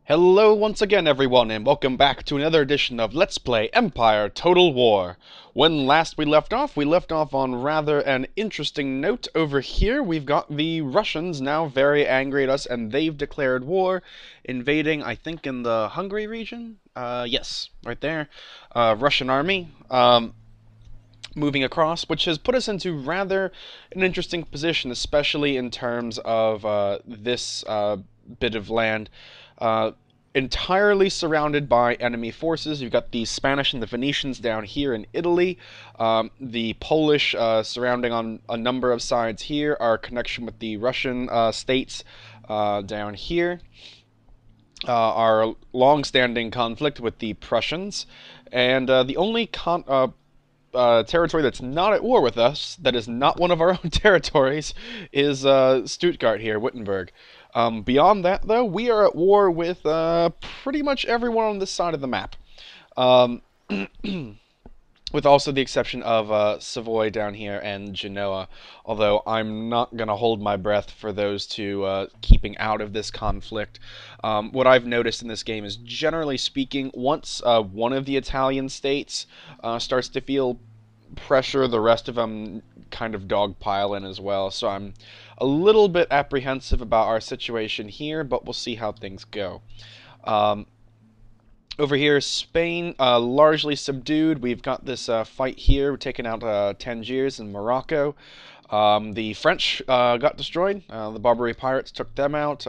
Hello once again everyone and welcome back to another edition of Let's Play Empire Total War. When last we left off on rather an interesting note. Over here we've got the Russians now very angry at us and they've declared war, invading I think in the Hungary region? Yes, right there. Russian army. Moving across, which has put us into rather an interesting position, especially in terms of this bit of land. Uh, Entirely surrounded by enemy forces. You've got the Spanish and the Venetians down here in Italy. The Polish surrounding on a number of sides here. Our connection with the Russian states down here. Our long-standing conflict with the Prussians. And the only territory that's not at war with us, that is not one of our own territories, is Stuttgart here, Wittenberg. Beyond that, though, we are at war with pretty much everyone on this side of the map. Um, with also the exception of Savoy down here and Genoa, although I'm not going to hold my breath for those two keeping out of this conflict. What I've noticed in this game is, generally speaking, once one of the Italian states starts to feel pressure, the rest of them kind of dogpile in as well. So I'm a little bit apprehensive about our situation here, but we'll see how things go. Over here, Spain, largely subdued. We've got this fight here. We're taking out Tangiers in Morocco. The French got destroyed. The Barbary pirates took them out.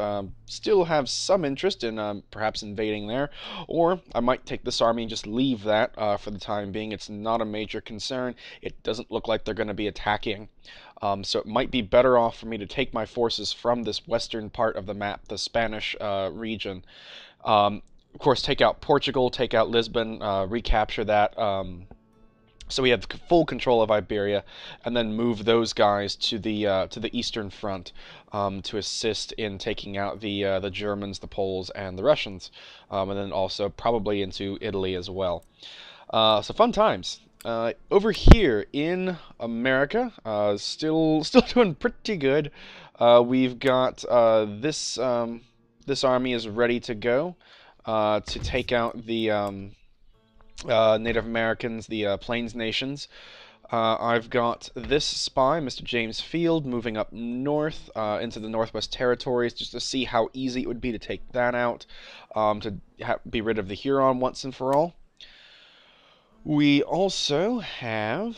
Still have some interest in perhaps invading there. Or I might take this army and just leave that for the time being. It's not a major concern. It doesn't look like they're going to be attacking. So it might be better off for me to take my forces from this western part of the map, the Spanish region. Of course, take out Portugal, take out Lisbon, recapture that, so we have full control of Iberia, and then move those guys to the Eastern Front to assist in taking out the Germans, the Poles, and the Russians, and then also probably into Italy as well. So fun times. Over here in America, still doing pretty good. We've got this army is ready to go. To take out the Native Americans, the Plains Nations. I've got this spy, Mr. James Field, moving up north into the Northwest Territories just to see how easy it would be to take that out, to be rid of the Huron once and for all. We also have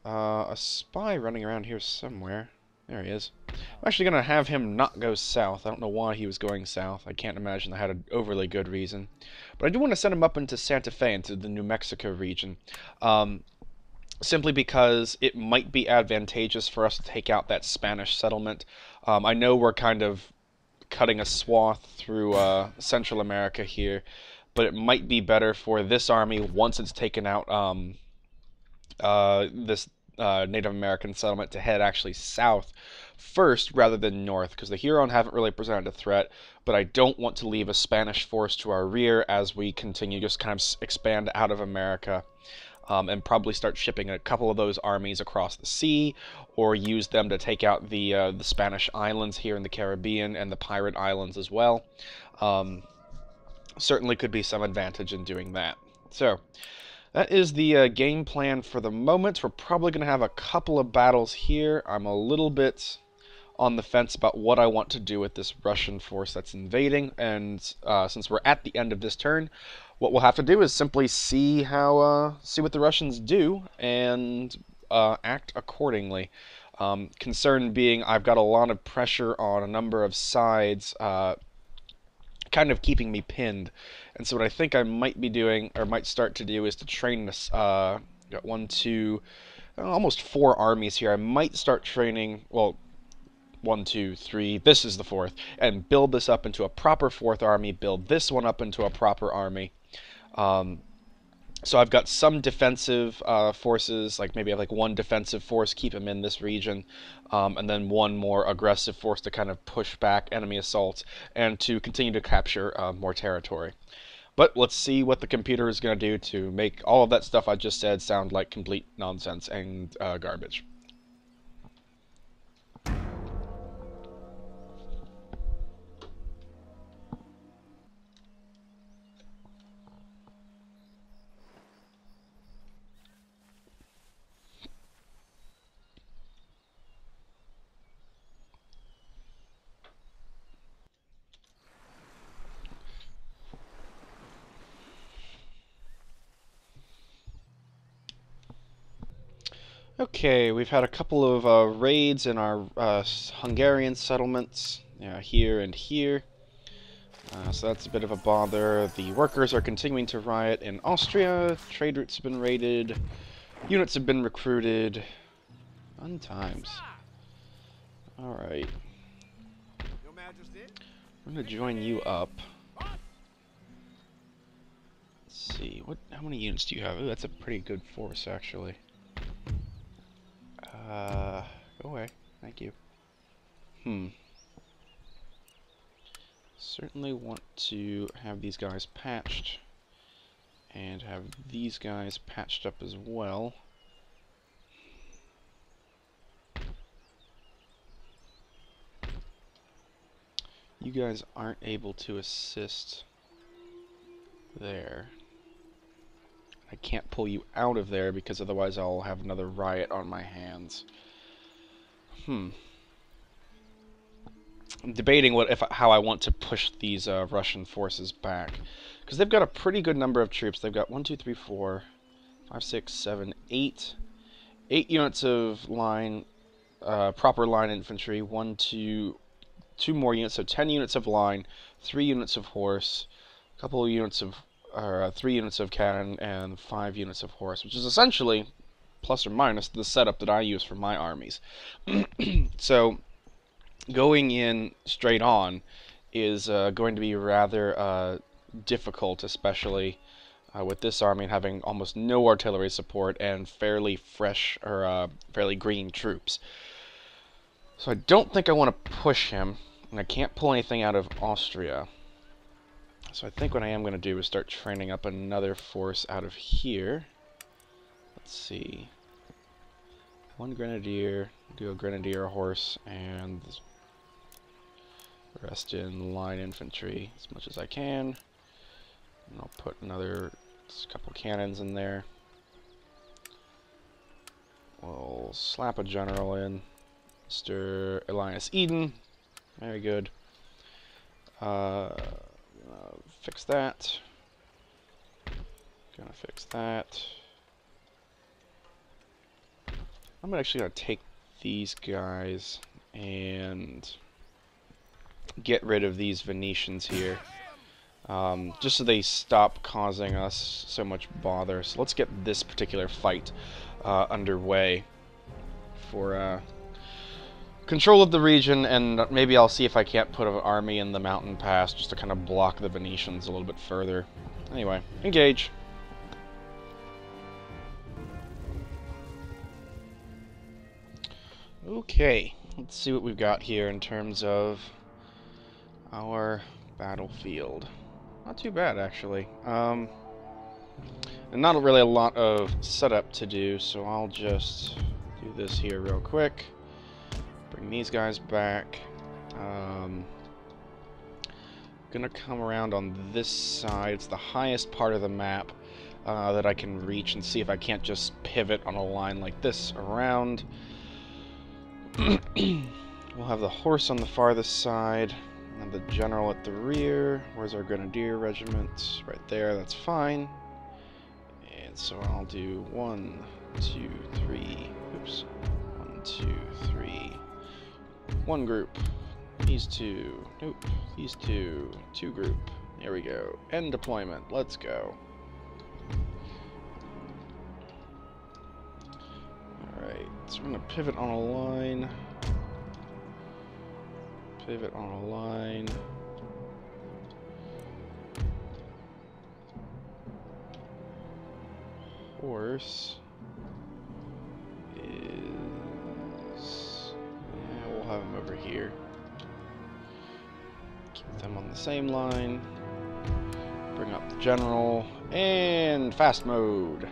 a spy running around here somewhere. There he is. I'm actually going to have him not go south. I don't know why he was going south. I can't imagine I had an overly good reason. But I do want to send him up into Santa Fe, into the New Mexico region. Simply because it might be advantageous for us to take out that Spanish settlement. I know we're kind of cutting a swath through Central America here, but it might be better for this army, once it's taken out this Native American settlement, to head actually south first rather than north, because the Huron haven't really presented a threat, but I don't want to leave a Spanish force to our rear as we continue just kind of expand out of America, and probably start shipping a couple of those armies across the sea, or use them to take out the Spanish islands here in the Caribbean and the pirate islands as well. Certainly could be some advantage in doing that. So that is the game plan for the moment. We're probably going to have a couple of battles here. I'm a little bit on the fence about what I want to do with this Russian force that's invading, and since we're at the end of this turn, what we'll have to do is simply see what the Russians do and act accordingly. Concern being, I've got a lot of pressure on a number of sides, kind of keeping me pinned. And so what I think I might be doing, or might start to do, is to train this, got one, two, almost 4 armies here. I might start training, well, 1, 2, 3, this is the 4th, and build this up into a proper 4th army, build this one up into a proper army. So I've got some defensive forces, like maybe I have like 1 defensive force, keep them in this region, and then 1 more aggressive force to kind of push back enemy assaults and to continue to capture more territory. But let's see what the computer is going to do to make all of that stuff I just said sound like complete nonsense and garbage. Okay, we've had a couple of raids in our Hungarian settlements, here and here. So that's a bit of a bother. The workers are continuing to riot in Austria. Trade routes have been raided. Units have been recruited. Fun times. Alright. I'm going to join you up. Let's see. How many units do you have? Ooh, that's a pretty good force, actually. Go away. Thank you. Certainly want to have these guys patched. And have these guys patched up as well. You guys aren't able to assist there. I can't pull you out of there because otherwise I'll have another riot on my hands. I'm debating how I want to push these Russian forces back. Because they've got a pretty good number of troops. They've got 1, 2, 3, 4, 5, 6, 7, 8. 8 units of line, proper line infantry. 2 more units, so 10 units of line, 3 units of horse, a couple of units of, 3 units of cannon, and 5 units of horse, which is essentially, plus or minus, the setup that I use for my armies. So, going in straight on is going to be rather difficult, especially with this army having almost no artillery support and fairly fresh, or fairly green troops. So I don't think I want to push him, and I can't pull anything out of Austria. So I think what I am going to do is start training up another force out of here. Let's see. 1 grenadier, do a grenadier horse, and the rest in line infantry as much as I can. And I'll put another couple cannons in there. We'll slap a general in. Mr. Elias Eden. Very good. Fix that. Gonna fix that. I'm actually gonna take these guys and get rid of these Venetians here. Just so they stop causing us so much bother. So let's get this particular fight underway for control of the region, and maybe I'll see if I can't put an army in the mountain pass just to kind of block the Venetians a little bit further. Anyway, engage. Okay, let's see what we've got here in terms of our battlefield. Not too bad, actually. And not really a lot of setup to do, so I'll just do this here real quick. Bring these guys back. Gonna come around on this side. It's the highest part of the map that I can reach, and see if I can't just pivot on a line like this around. We'll have the horse on the farthest side, and the general at the rear. Where's our grenadier regiment? Right there, that's fine. And so I'll do 1, 2, 3. Oops. 1, 2, 3. 1 group. These 2. Nope. These 2. 2 group. There we go. End deployment. Let's go. Alright, so we're going to pivot on a line. Pivot on a line. Horse is... yeah, we'll have him over here. Keep them on the same line. Bring up the general. And fast mode.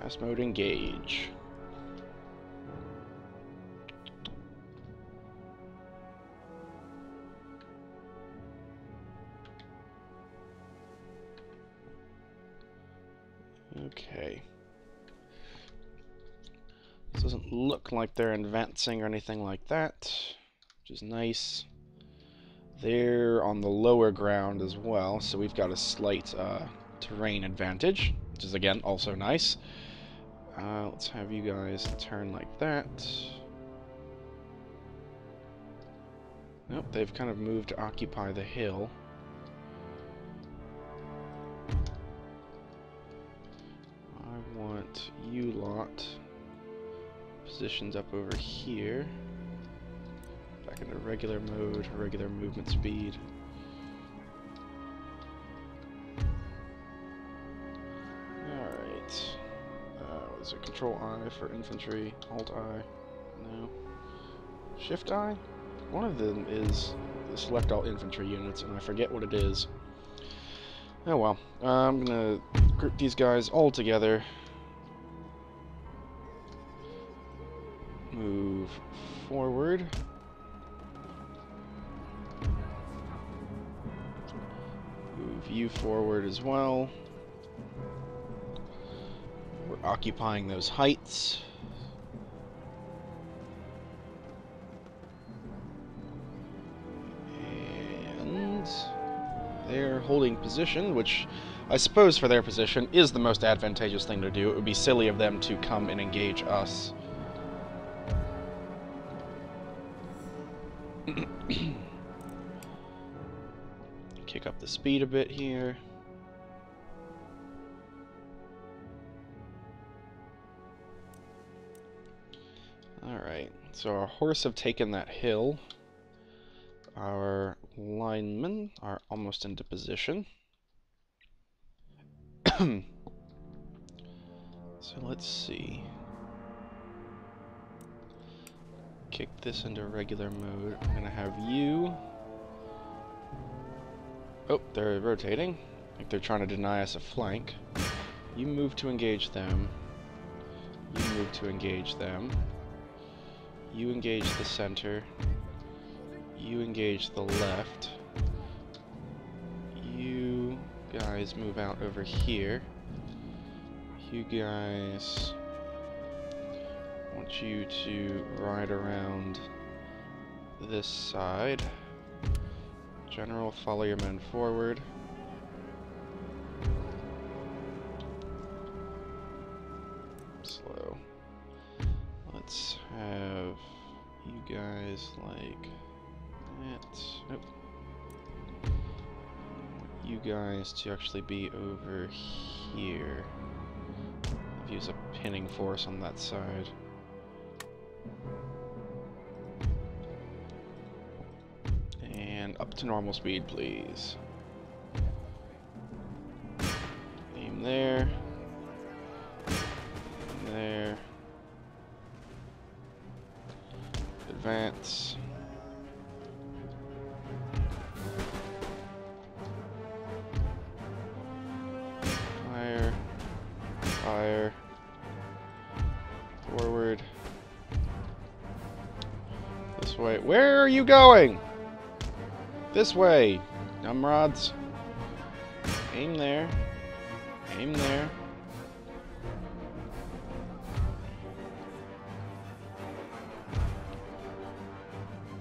Fast mode engage. Okay. This doesn't look like they're advancing or anything like that, which is nice. They're on the lower ground as well, so we've got a slight terrain advantage, which is again also nice. Let's have you guys turn like that. Nope, they've kind of moved to occupy the hill. I want you lot positions up over here. Back into regular mode, regular movement speed. Alright. What is it? Control I for infantry, Alt I. No. Shift I? One of them is select all infantry units, and I forget what it is. Oh well. I'm gonna group these guys all together. Move forward. Move you forward as well. We're occupying those heights. And they're holding position, which I suppose for their position is the most advantageous thing to do. It would be silly of them to come and engage us. Kick up the speed a bit here. Alright, so our horse have taken that hill. Our linemen are almost into position. So let's see. Kick this into regular mode. I'm gonna have you. Oh, they're rotating. I think they're trying to deny us a flank. You move to engage them. You move to engage them. You engage the center. You engage the left. You guys move out over here. You guys... I want you to ride around this side. General, follow your men forward. Slow. Let's have you guys like that. Nope. I want you guys to actually be over here. Use a pinning force on that side. And up to normal speed, please. Aim there. Aim there. Advance. Fire. Fire. Forward. This way. Where are you going? This way, numbrods. Aim there. Aim there.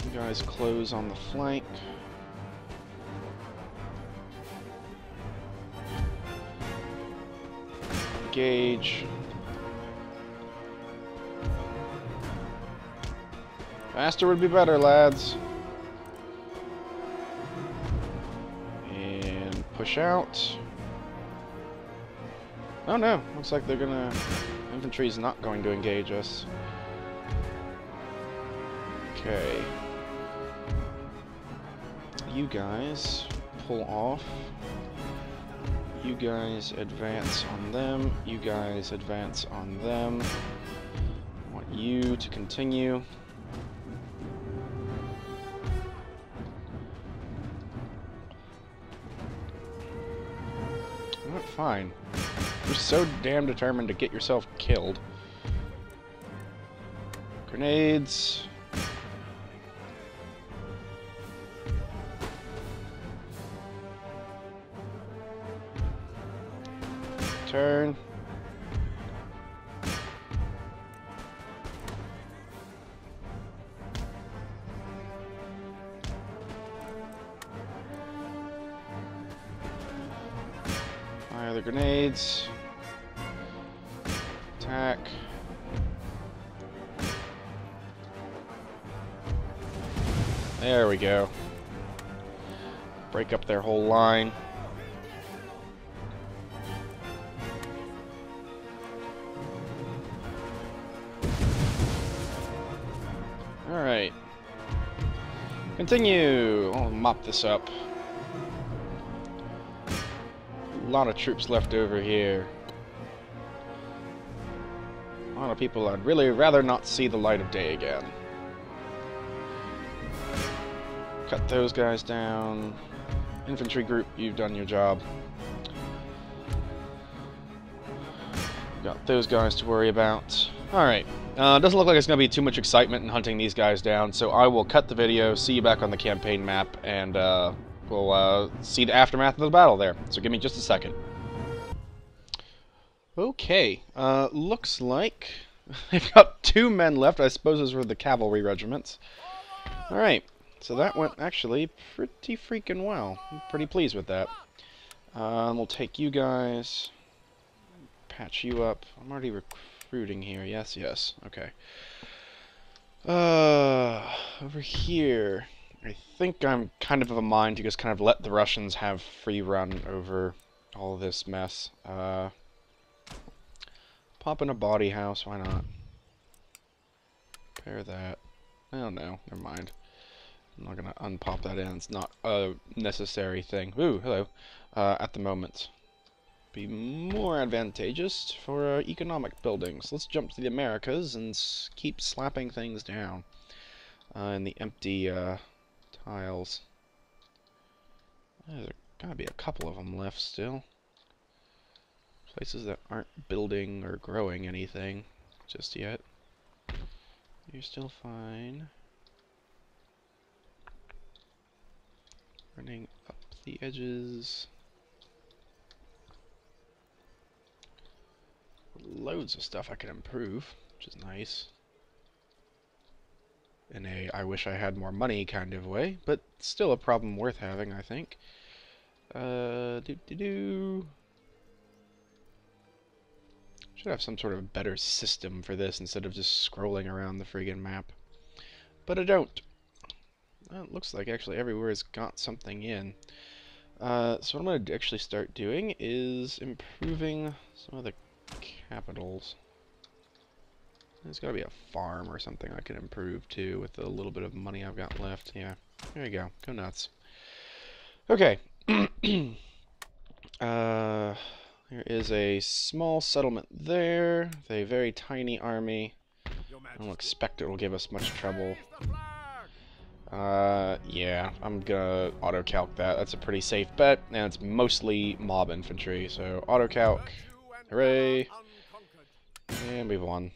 You guys close on the flank. Engage. Faster would be better, lads. And push out. Oh no, looks like they're gonna... Infantry's not going to engage us. Okay. You guys pull off. You guys advance on them. You guys advance on them. I want you to continue. Fine. You're so damn determined to get yourself killed. Grenades. Turn. Fire the grenades. Attack. There we go. Break up their whole line. Alright. Continue! I'll mop this up. A lot of troops left over here. A lot of people I'd really rather not see the light of day again. Cut those guys down. Infantry group, you've done your job. Got those guys to worry about. Alright. Doesn't look like it's going to be too much excitement in hunting these guys down, so I will cut the video, see you back on the campaign map, and we'll see the aftermath of the battle there. So give me just a second. Okay, looks like they've got 2 men left. I suppose those were the cavalry regiments. Alright, so that went actually pretty freaking well. I'm pretty pleased with that. We'll take you guys, patch you up. I'm already recruiting here. Yes, yes. Okay. Over here, I think I'm kind of a mind to just kind of let the Russians have free run over all this mess. Pop in a body house, why not? Repair that. Oh no, never mind. I'm not gonna unpop that in, it's not a necessary thing. Ooh, hello. At the moment. Be more advantageous for economic buildings. Let's jump to the Americas and keep slapping things down. In the empty tiles. There's gotta be a couple of them left still. Places that aren't building or growing anything just yet. You're still fine. Running up the edges. Loads of stuff I can improve, which is nice. In a I wish I had more money kind of way, but still a problem worth having, I think. Should have some sort of better system for this instead of just scrolling around the friggin' map. But I don't. Well, it looks like actually everywhere's got something in. So what I'm going to actually start doing is improving some of the capitals. There's got to be a farm or something I can improve too with the little bit of money I've got left. Yeah, there you go. Go nuts. Okay. There is a small settlement there, with a very tiny army. I don't expect it will give us much trouble. Yeah, I'm gonna auto-calc that. That's a pretty safe bet, and it's mostly mob infantry, so auto-calc. Hooray! And we've won.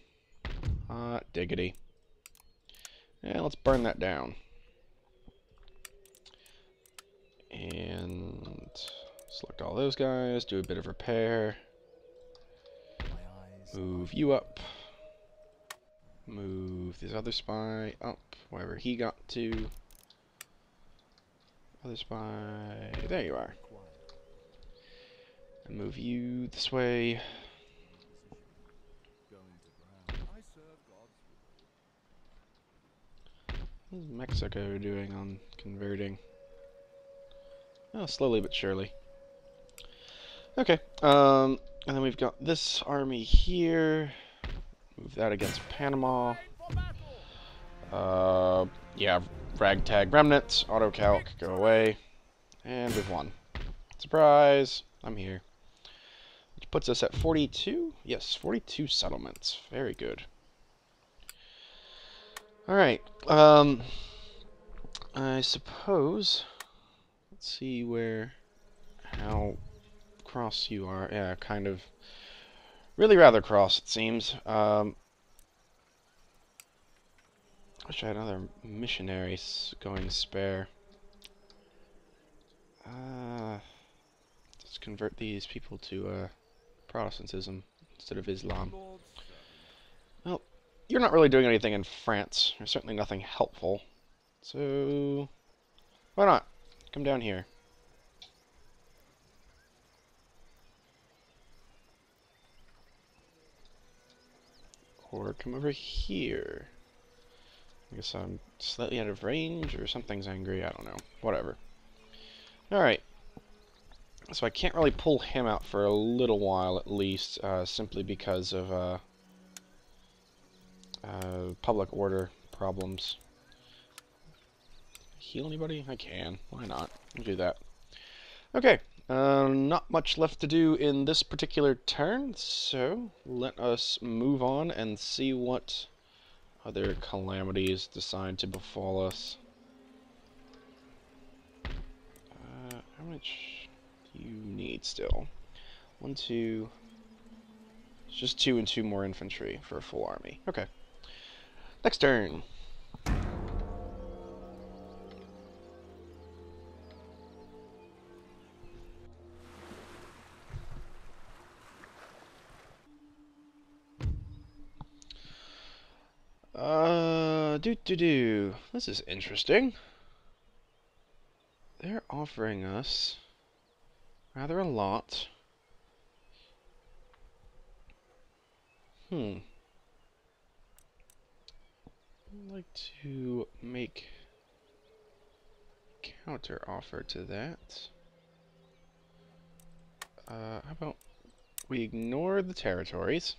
Diggity. And let's burn that down. And select all those guys, do a bit of repair. Move you up. Move this other spy up, wherever he got to. Other spy, there you are. And move you this way. What is Mexico doing on converting? Oh, slowly but surely. Okay, and then we've got this army here. Move that against Panama. Yeah, ragtag remnants, auto-calc, go away. And we've won. Surprise! I'm here. Which puts us at 42? Yes, 42 settlements. Very good. Alright, I suppose... Let's see how cross you are. Yeah, kind of... Really rather cross, it seems. Wish I had another missionary going spare. Let's convert these people to Protestantism instead of Islam. Well, you're not really doing anything in France. There's certainly nothing helpful. So, why not? Come down here. or come over here. I guess I'm slightly out of range, or something's angry, I don't know. Whatever. Alright. So I can't really pull him out for a little while, at least, simply because of, public order problems. Heal anybody? I can. Why not? I'll do that. Okay. Not much left to do in this particular turn, so let us move on and see what other calamities decide to befall us. How much do you need still? 1, 2... It's just 2 and 2 more infantry for a full army. Okay. Next turn. This is interesting. They're offering us rather a lot. I'd like to make a counter offer to that. How about we ignore the territories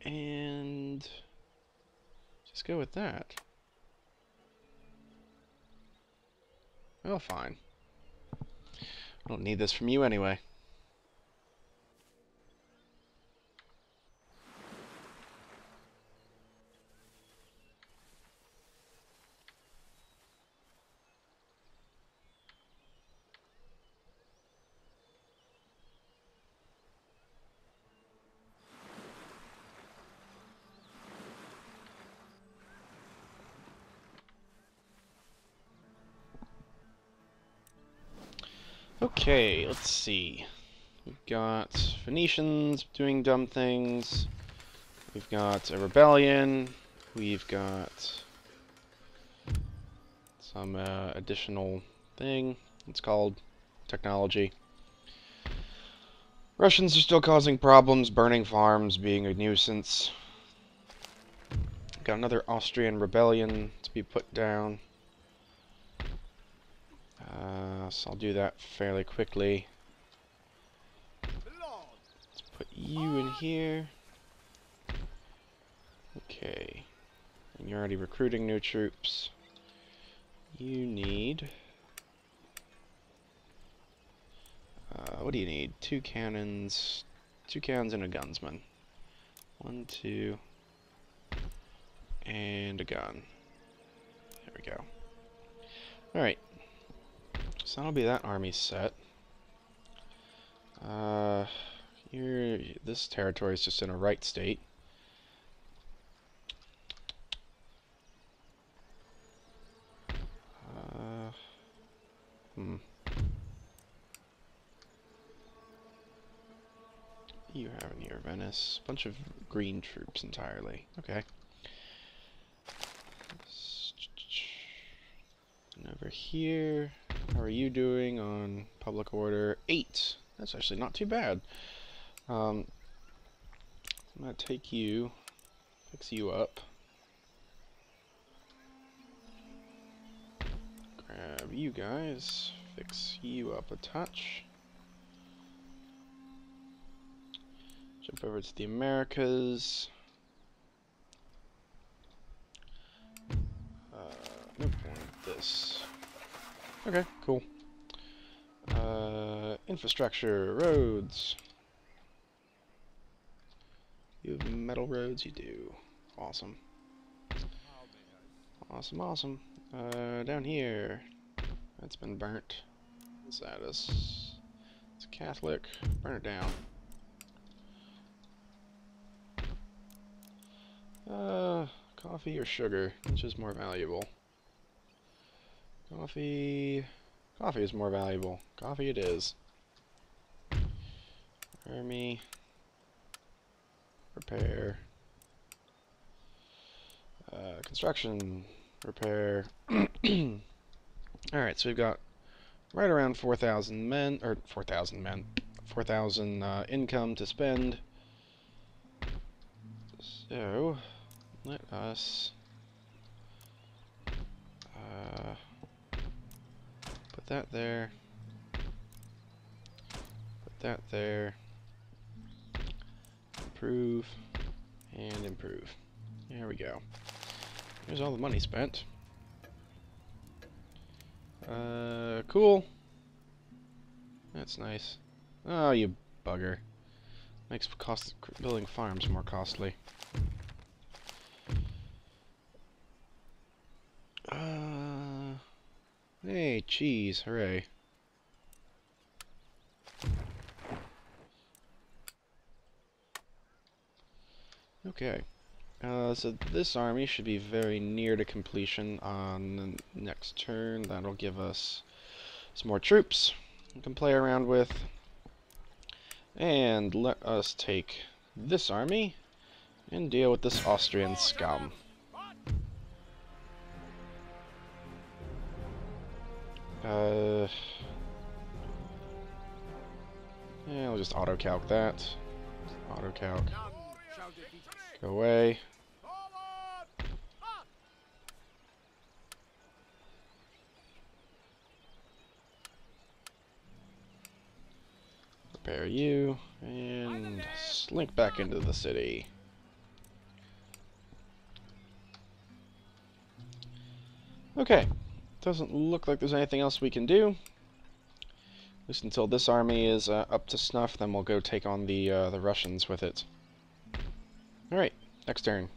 and just go with that. Well, fine. I don't need this from you anyway. Okay, let's see. We've got Venetians doing dumb things. We've got a rebellion. We've got some additional thing. It's called technology. Russians are still causing problems, burning farms, being a nuisance. Got another Austrian rebellion to be put down. So I'll do that fairly quickly. Let's put you in here. Okay. And you're already recruiting new troops. You need... what do you need? 2 cannons. 2 cannons and a gunsman. 1, 2... and a gun. There we go. Alright. So that'll be that army set. This territory is just in a right state. You have in here, Venice. Bunch of green troops entirely. Okay. And over here, how are you doing on public order? 8. That's actually not too bad. I'm gonna take you, fix you up. Grab you guys, fix you up a touch. Jump over to the Americas. No point this. Okay, cool. Infrastructure, roads. You have metal roads? You do. Awesome. Awesome, awesome. Down here. That's been burnt. What's that? It's Catholic. Burn it down. Coffee or sugar? Which is more valuable? Coffee... Coffee is more valuable. Coffee it is. Army. Repair. Construction. Repair. Alright, so we've got right around 4,000 men, or 4,000 men. 4,000 income to spend. So, let us put that there, put that there, improve, and improve. There we go. Here's all the money spent. Cool. That's nice. Oh, you bugger. Makes building farms more costly. Hey, cheese, hooray. Okay. So this army should be very near to completion on the next turn. That'll give us some more troops we can play around with. And let us take this army and deal with this Austrian scum. Yeah, I'll just auto-calc that. Auto-calc. Go away. Prepare you, and slink back into the city. Okay, doesn't look like there's anything else we can do. At least until this army is up to snuff, then we'll go take on the Russians with it. Alright, next turn.